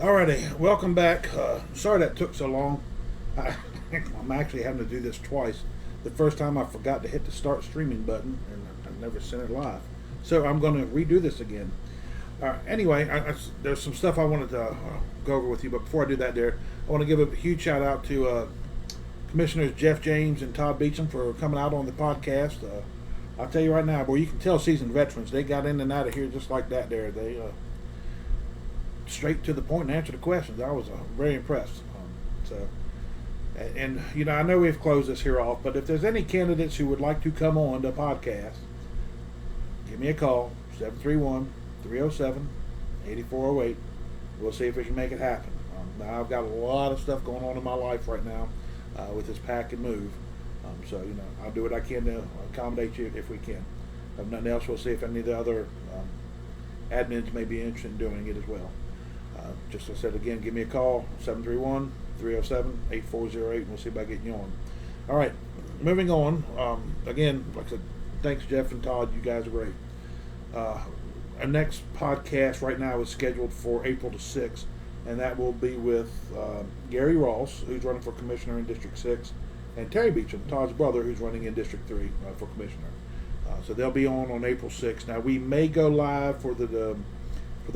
Alrighty, welcome back. Sorry that took so long. I'm actually having to do this twice. The first time I forgot to hit the start streaming button, and I never sent it live. So I'm going to redo this again. Anyway, there's some stuff I wanted to go over with you, but before I do that, I want to give a huge shout out to Commissioners Jeff James and Todd Beecham for coming out on the podcast. I'll tell you right now, boy, you can tell seasoned veterans. They got in and out of here just like that. They straight to the point and answer the questions. I was very impressed. And you know, I know we've closed this here off, but if there's any candidates who would like to come on the podcast, give me a call, 731-307-8408. We'll see if we can make it happen. Now, I've got a lot of stuff going on in my life right now with this pack and move. So, you know, I'll do what I can to accommodate you if we can. If nothing else, we'll see if any of the other admins may be interested in doing it as well. Just as I said again, give me a call, 731-307-8408, and we'll see about getting you on. All right, moving on. Again, like I said, thanks, Jeff and Todd. You guys are great. Our next podcast right now is scheduled for April the 6th, and that will be with Gary Ross, who's running for commissioner in District 6, and Terry Beecham, Todd's brother, who's running in District 3 for commissioner. So they'll be on April 6th. Now, we may go live for the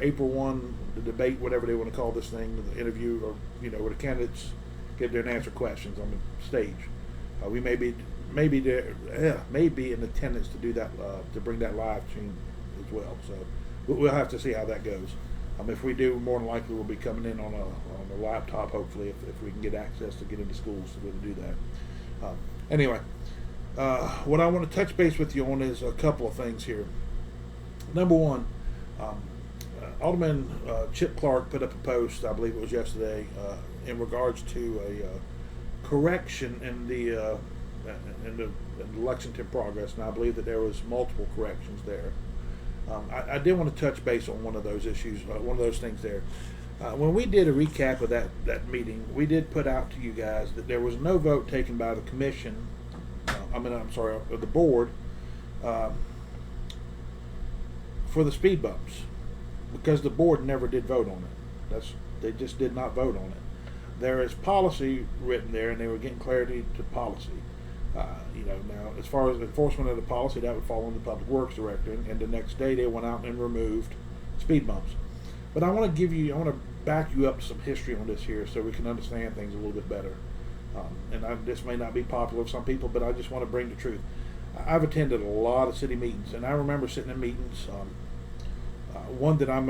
April 1, the debate, whatever they want to call this thing, the interview, or, you know, where the candidates get there and answer questions on the stage. We may be in attendance to do that, to bring that live stream as well. So we'll have to see how that goes. If we do, more than likely we'll be coming in on a laptop, hopefully, if we can get access to get into schools to be able to do that. Anyway, what I want to touch base with you on is a couple of things here. Number one, Alderman Chip Clark put up a post, I believe it was yesterday, in regards to a correction in the Lexington Progress, and I believe that there was multiple corrections there. I did want to touch base on one of those issues, one of those things there. When we did a recap of that meeting, we did put out to you guys that there was no vote taken by the commission, of the board, for the speed bumps, because the board never did vote on it. They just did not vote on it. There is policy written there, and they were getting clarity to policy. Now, as far as enforcement of the policy, that would fall on the Public Works Director, and the next day they went out and removed speed bumps. But I want to back you up to some history on this here so we can understand things a little bit better. This may not be popular with some people, but I just want to bring the truth. I've attended a lot of city meetings, and I remember sitting in meetings. One that I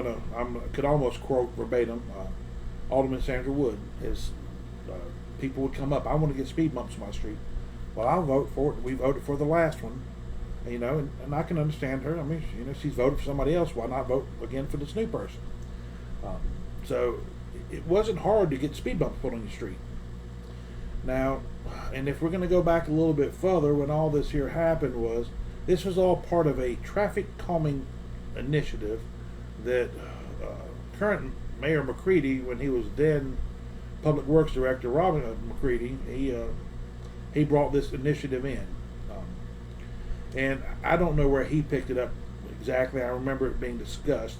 could almost quote verbatim. Alderman Sandra Wood, people would come up, I want to get speed bumps on my street. Well, I'll vote for it. We voted for the last one, And I can understand her. I mean, she's voted for somebody else. Why not vote again for this new person? Um, so it wasn't hard to get speed bumps put on your street. Now, and if we're going to go back a little bit further, when all this here happened this was all part of a traffic calming initiative that current Mayor McCready, when he was then Public Works Director Robin McCready, he brought this initiative in. And I don't know where he picked it up exactly. I remember it being discussed,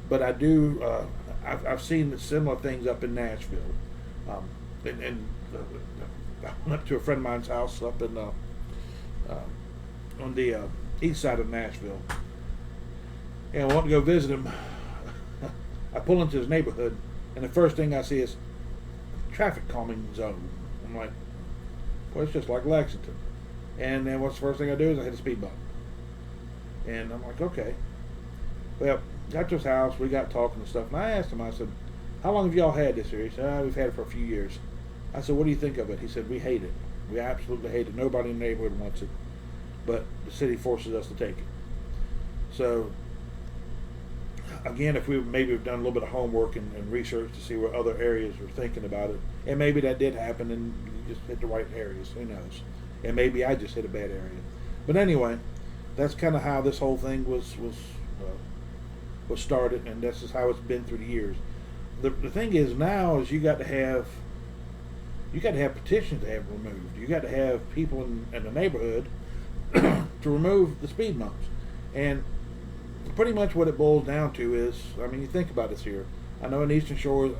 but I do. I've seen similar things up in Nashville, and I went up to a friend of mine's house up in on the east side of Nashville, and I want to go visit him. I pull into his neighborhood, and the first thing I see is traffic calming zone. I'm like, well, it's just like Lexington. And then what's the first thing I do is I hit a speed bump. And I'm like, okay. Well, got to his house, we got talking and stuff, and I asked him, I said, how long have y'all had this here? He said, we've had it for a few years. I said, what do you think of it? He said, we hate it. We absolutely hate it. Nobody in the neighborhood wants it. But the city forces us to take it. So, again, if we maybe have done a little bit of homework and research to see where other areas are thinking about it, and maybe that did happen and you just hit the right areas, who knows? And maybe I just hit a bad area. But anyway, that's kind of how this whole thing was started, and this is how it's been through the years. The thing is now is you got to have petitions to have removed. You got to have people in the neighborhood to remove the speed bumps. And pretty much what it boils down to is, I mean, you think about this here. I know in Eastern Shore,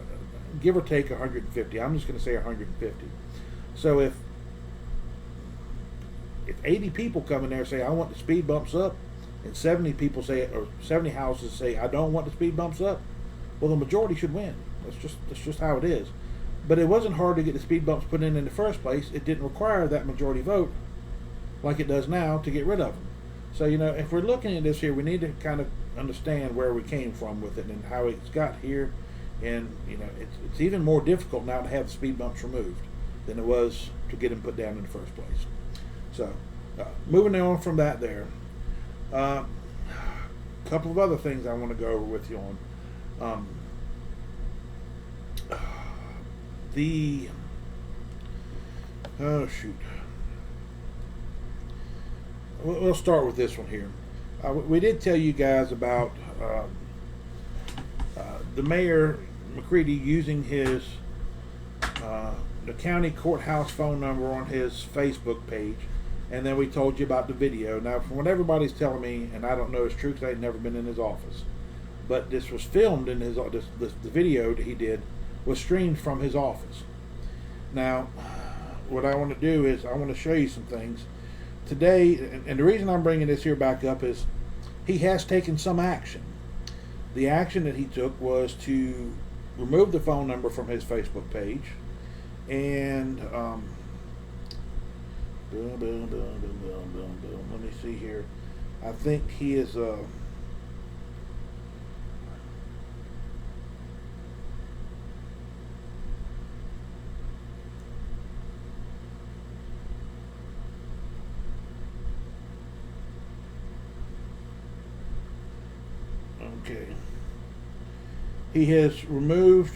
give or take 150. I'm just going to say 150. So if 80 people come in there and say, I want the speed bumps up, and 70 people say, or 70 houses say, I don't want the speed bumps up, well, the majority should win. That's just how it is. But it wasn't hard to get the speed bumps put in the first place. It didn't require that majority vote like it does now to get rid of them. So, if we're looking at this here, we need to kind of understand where we came from with it and how it's got here. And, it's even more difficult now to have the speed bumps removed than it was to get them put down in the first place. So, moving on from that there, a couple of other things I want to go over with you on. We'll start with this one here. We did tell you guys about the Mayor McCready using his the county courthouse phone number on his Facebook page, and then we told you about the video. Now, from what everybody's telling me, and I don't know if it's true because I've never been in his office, but this was filmed in his the video that he did was streamed from his office. Now, what I want to do is I want to show you some things today, and the reason I'm bringing this here back up is he has taken some action. The action that he took was to remove the phone number from his Facebook page, and let me see here. I think he is okay. He has removed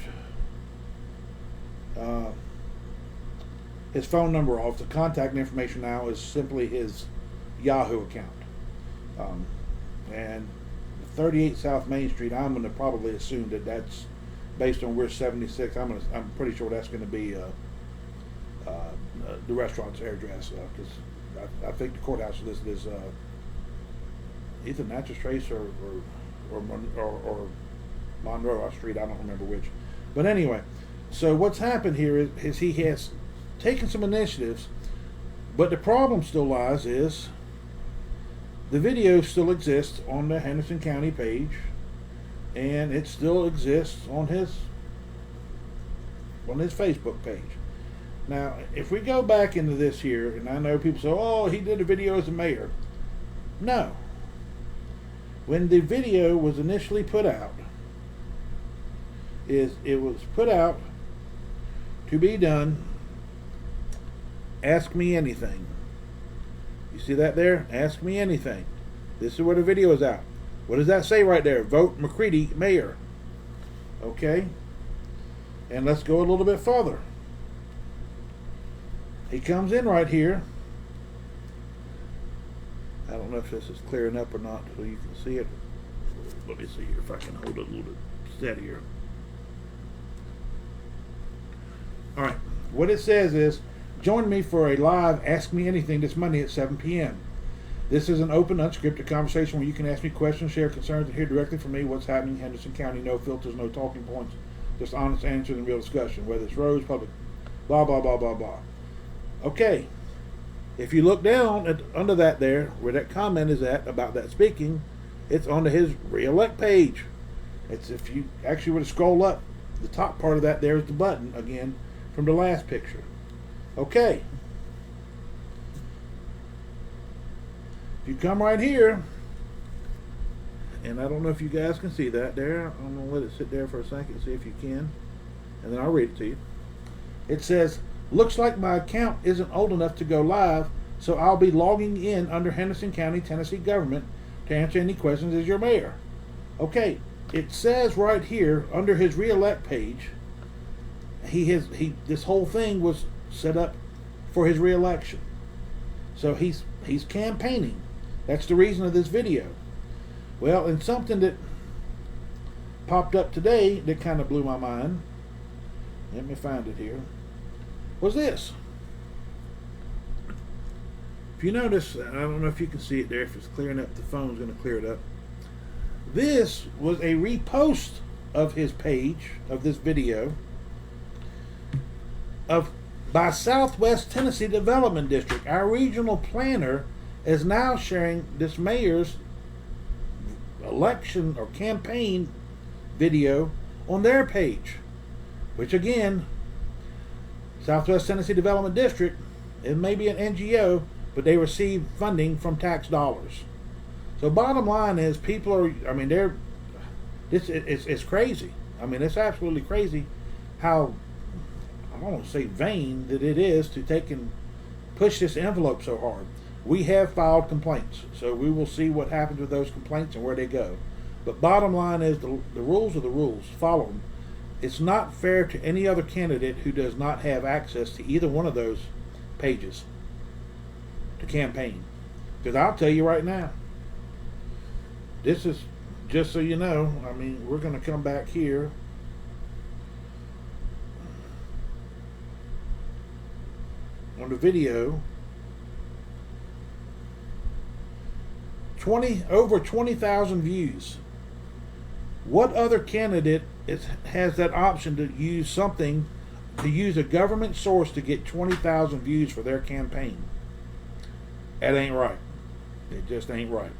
his phone number off. The contact information now is simply his Yahoo account. And 38 South Main Street, I'm going to probably assume that that's based on where 76. I'm pretty sure that's going to be the restaurant's address, because I think the courthouse is listed as either Natchez Trace or Monroe Street. I don't remember which. But anyway, so what's happened here is he has taken some initiatives, but the problem still lies is the video still exists on the Henderson County page, and it still exists on his Facebook page. Now, if we go back into this here, and I know people say, oh, he did a video as a mayor. No. When the video was initially put out, it was put out to be done, ask me anything. You see that there? Ask me anything. This is where the video is out. What does that say right there? Vote McCready mayor. Okay? And let's go a little bit further. He comes in right here. I don't know if this is clearing up or not so you can see it. Let me see here if I can hold it a little bit steadier. Alright, what it says is, join me for a live Ask Me Anything this Monday at 7 p.m. This is an open, unscripted conversation where you can ask me questions, share concerns, and hear directly from me what's happening in Henderson County. No filters, no talking points, just honest answers and real discussion, whether it's roads, public, blah, blah, blah, blah, blah. Okay, if you look down under that there, where that comment is at about that speaking, it's onto his re-elect page. It's, if you actually were to scroll up, the top part of that there is the button, again, from the last picture. Okay. If you come right here, and I don't know if you guys can see that there. I'm going to let it sit there for a second, see if you can, and then I'll read it to you. It says, looks like my account isn't old enough to go live, so I'll be logging in under Henderson County, Tennessee government to answer any questions as your mayor. Okay, it says right here under his re-elect page, this whole thing was set up for his re-election. So he's campaigning. That's the reason of this video. Well, and something that popped up today that kind of blew my mind, let me find it here, was this. If you notice, I don't know if you can see it there, if it's clearing up, the phone's going to clear it up. This was a repost of his page, of this video, by Southwest Tennessee Development District. Our regional planner is now sharing this mayor's election or campaign video on their page, which again, Southwest Tennessee Development District, it may be an NGO, but they receive funding from tax dollars. So bottom line is, people are, I mean, it's crazy. I mean, it's absolutely crazy how, I don't want to say vain that it is to take and push this envelope so hard. We have filed complaints, so we will see what happens with those complaints and where they go. But bottom line is, the rules are the rules. Follow them. It's not fair to any other candidate who does not have access to either one of those pages to campaign. Because I'll tell you right now, this is, just so you know, I mean, we're going to come back here. On the video, over 20,000 views. What other candidate has that option to use something, to use a government source to get 20,000 views for their campaign? That ain't right. It just ain't right.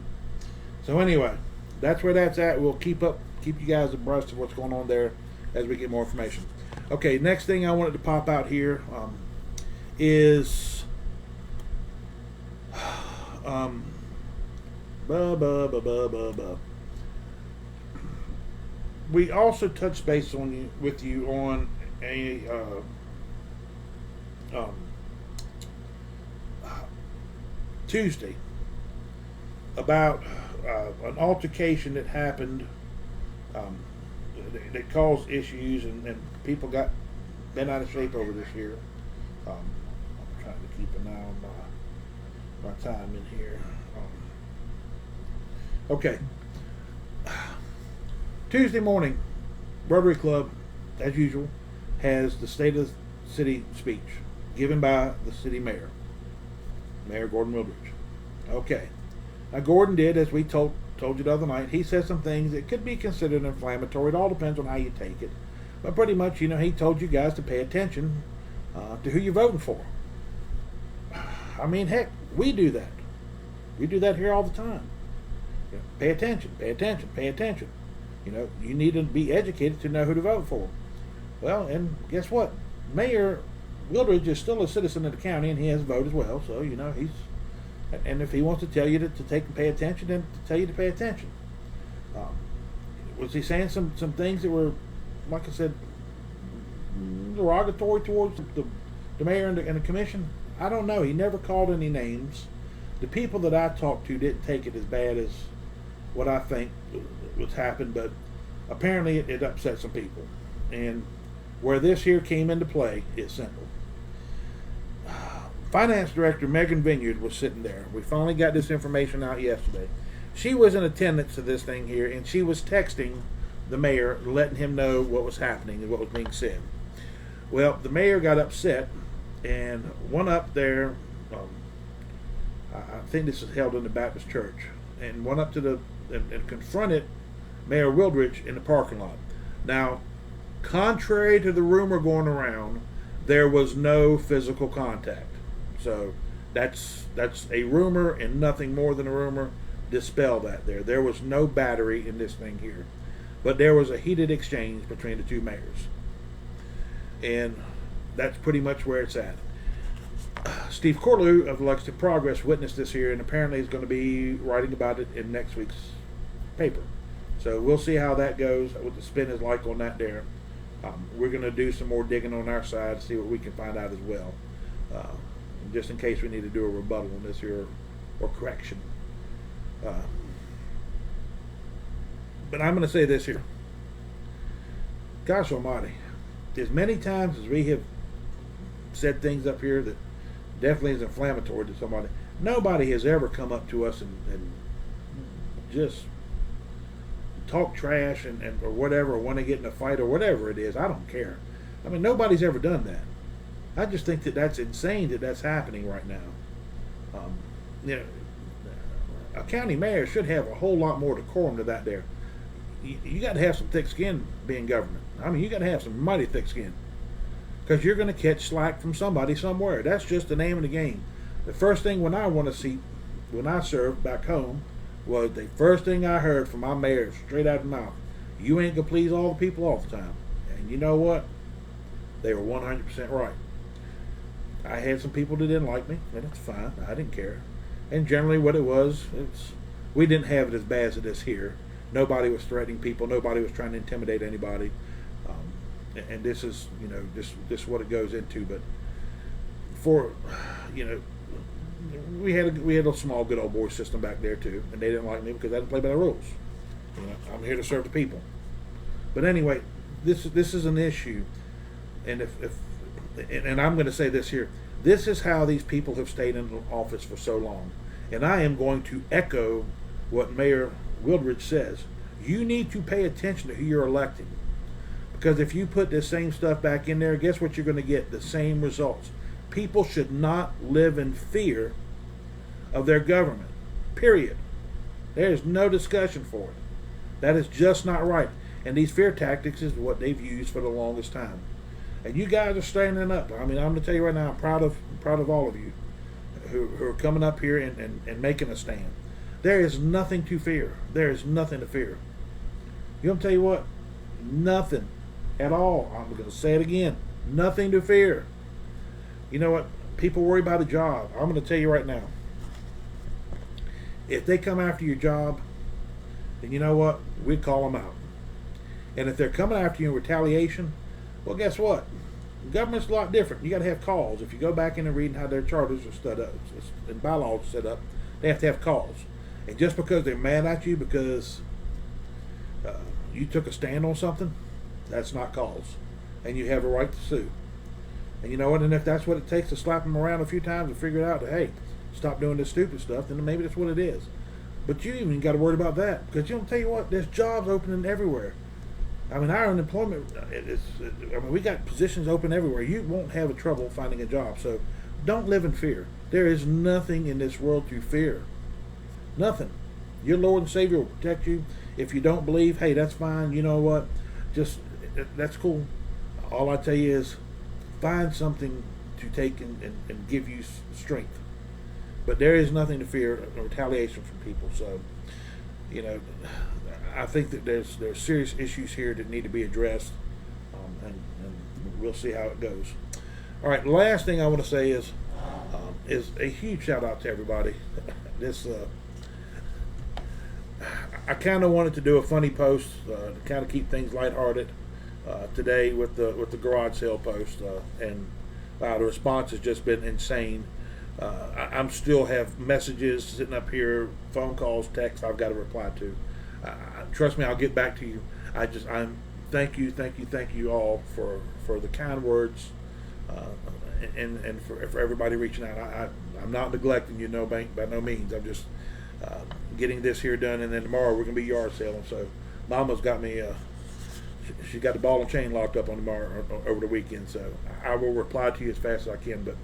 So anyway, that's where that's at. We'll keep you guys abreast of what's going on there as we get more information. Okay, next thing I wanted to pop out here is we also touched base with you on a Tuesday about an altercation that happened that caused issues and people got bent out of shape over this here. I'm trying to keep an eye on my time in here. Okay. Tuesday morning, Rotary Club, as usual, has the State of the City speech given by the city mayor, Mayor Gordon Wildridge. Okay. Now, Gordon did, as we told you the other night, he said some things that could be considered inflammatory. It all depends on how you take it. But pretty much, he told you guys to pay attention to who you're voting for. I mean, heck, we do that. We do that here all the time. Pay attention, pay attention, pay attention. You need to be educated to know who to vote for. Well, and guess what? Mayor Wildridge is still a citizen of the county, and he has a vote as well. So, he's, and if he wants to tell you to take and pay attention, then to tell you to pay attention. Was he saying some things that were, like I said, derogatory towards the mayor and the commission? I don't know. He never called any names. The people that I talked to didn't take it as bad as what I think was happened, but apparently it upset some people. And where this here came into play is simple. Finance Director Megan Vineyard was sitting there. We finally got this information out yesterday. She was in attendance to this thing here, and she was texting the mayor, letting him know what was happening and what was being said. Well, the mayor got upset and went up there. I think this is held in the Baptist church, and went up to and confronted Mayor Wildridge in the parking lot. Now, contrary to the rumor going around, there was no physical contact. So that's a rumor and nothing more than a rumor. Dispel that there. There was no battery in this thing here. But there was a heated exchange between the two mayors. And that's pretty much where it's at. Steve Corlew of Lexington Progress witnessed this here, and apparently is going to be writing about it in next week's paper. So we'll see how that goes, what the spin is like on that there. We're going to do some more digging on our side to see what we can find out as well. Just in case we need to do a rebuttal on this here or correction. But I'm going to say this here. Gosh almighty, as many times as we have said things up here that definitely is inflammatory to somebody, nobody has ever come up to us and just talk trash or whatever, or want to get in a fight or whatever it is. I don't care. I mean, nobody's ever done that. I just think that that's insane that that's happening right now. A county mayor should have a whole lot more decorum to that there. You got to have some thick skin being government. I mean, you got to have some mighty thick skin, because you're going to catch slack from somebody somewhere. That's just the name of the game. The first thing when I served back home, was the first thing I heard from my mayor straight out of the mouth: "You ain't gonna please all the people all the time." And you know what? They were 100% right. I had some people that didn't like me, and it's fine. I didn't care. And generally what it was, we didn't have it as bad as it is here. Nobody was threatening people. Nobody was trying to intimidate anybody. And this is, just what it goes into. But we had a small good old boy system back there too, and they didn't like me because I didn't play by the rules. I'm here to serve the people. But anyway, this is an issue, and and I'm going to say this here. This is how these people have stayed in office for so long. And I am going to echo what Mayor Wildridge says. You need to pay attention to who you're electing. Because if you put this same stuff back in there, guess what you're going to get? The same results. People should not live in fear of their government. Period. There is no discussion for it. That is just not right. And these fear tactics is what they've used for the longest time. And you guys are standing up. I mean, I'm going to tell you right now, I'm proud of all of you who are coming up here and making a stand. There is nothing to fear. There is nothing to fear. You want to tell you what? Nothing at all. I'm going to say it again. Nothing to fear. You know what? People worry about a job. I'm going to tell you right now. If they come after your job, then you know what? We'd call them out. And if they're coming after you in retaliation, well, guess what? Government's a lot different. You got to have calls. If you go back in and read how their charters are set up and bylaws are set up, they have to have calls. And just because they're mad at you because you took a stand on something, that's not cause. And you have a right to sue. And you know what? And if that's what it takes to slap them around a few times and figure out that, hey, stop doing this stupid stuff, then maybe that's what it is. But you even got to worry about that, because you don't tell you what, there's jobs opening everywhere. I mean, our unemployment we got positions open everywhere. You won't have a trouble finding a job. So don't live in fear. There is nothing in this world to fear. Nothing. Your Lord and Savior will protect you. If you don't believe, hey, that's fine. You know what? That's cool. All I tell you is find something to take and give you strength. But there is nothing to fear, retaliation from people. So, I think that there's serious issues here that need to be addressed, and we'll see how it goes. All right, the last thing I want to say is a huge shout out to everybody. I kind of wanted to do a funny post to kind of keep things lighthearted today with the garage sale post, and the response has just been insane. I'm still have messages sitting up here, phone calls, texts I've got to reply to. Trust me, I'll get back to you. I'm thank you all for the kind words, and for everybody reaching out. I'm not neglecting you, no, by no means. I'm just getting this here done, and then tomorrow we're gonna be yard selling. So, Mama's got me. She's got the ball and chain locked up on tomorrow over the weekend. So I will reply to you as fast as I can. But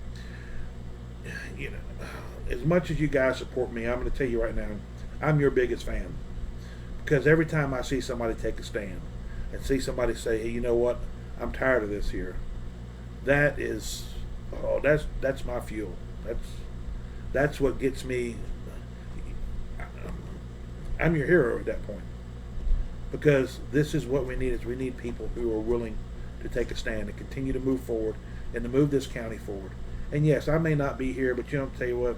as much as you guys support me, I'm going to tell you right now, I'm your biggest fan. Because every time I see somebody take a stand and see somebody say, hey, you know what, I'm tired of this here, that's my fuel. That's what gets me. I'm your hero at that point. Because this is what we need, is we need people who are willing to take a stand and continue to move forward and to move this county forward. And yes, I may not be here, but I'll tell you what,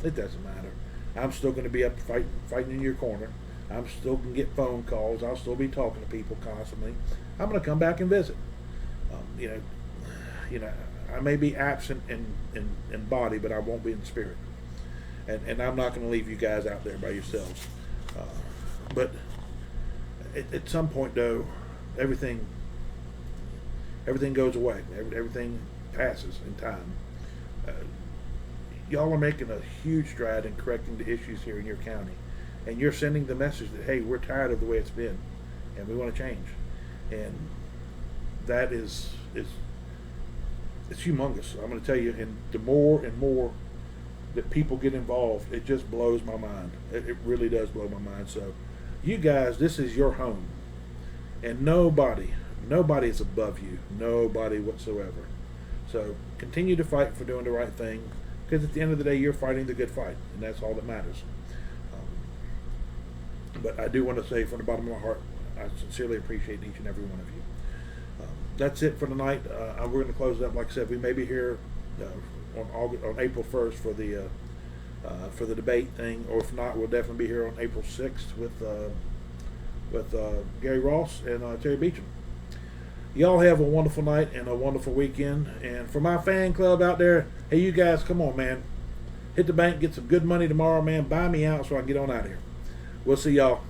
it doesn't matter. I'm still going to be up fighting in your corner. I'm still going to get phone calls. I'll still be talking to people constantly. I'm going to come back and visit. I may be absent in body, but I won't be in spirit. And I'm not going to leave you guys out there by yourselves. But at some point, though, everything goes away. Everything passes in time. Y'all are making a huge stride in correcting the issues here in your county, and you're sending the message that, hey, we're tired of the way it's been, and we want to change. And that is it's humongous. I'm going to tell you, and the more and more that people get involved, it just blows my mind. It really does blow my mind. So, you guys, this is your home, and nobody is above you. Nobody whatsoever. So continue to fight for doing the right thing, because at the end of the day, you're fighting the good fight, and that's all that matters. But I do want to say from the bottom of my heart, I sincerely appreciate each and every one of you. That's it for tonight. We're going to close it up. Like I said, we may be here on April 1st for the debate thing, or if not, we'll definitely be here on April 6th with Gary Ross and Terry Beecham. Y'all have a wonderful night and a wonderful weekend. And for my fan club out there, hey, you guys, come on, man. Hit the bank, get some good money tomorrow, man. Buy me out so I can get on out of here. We'll see y'all.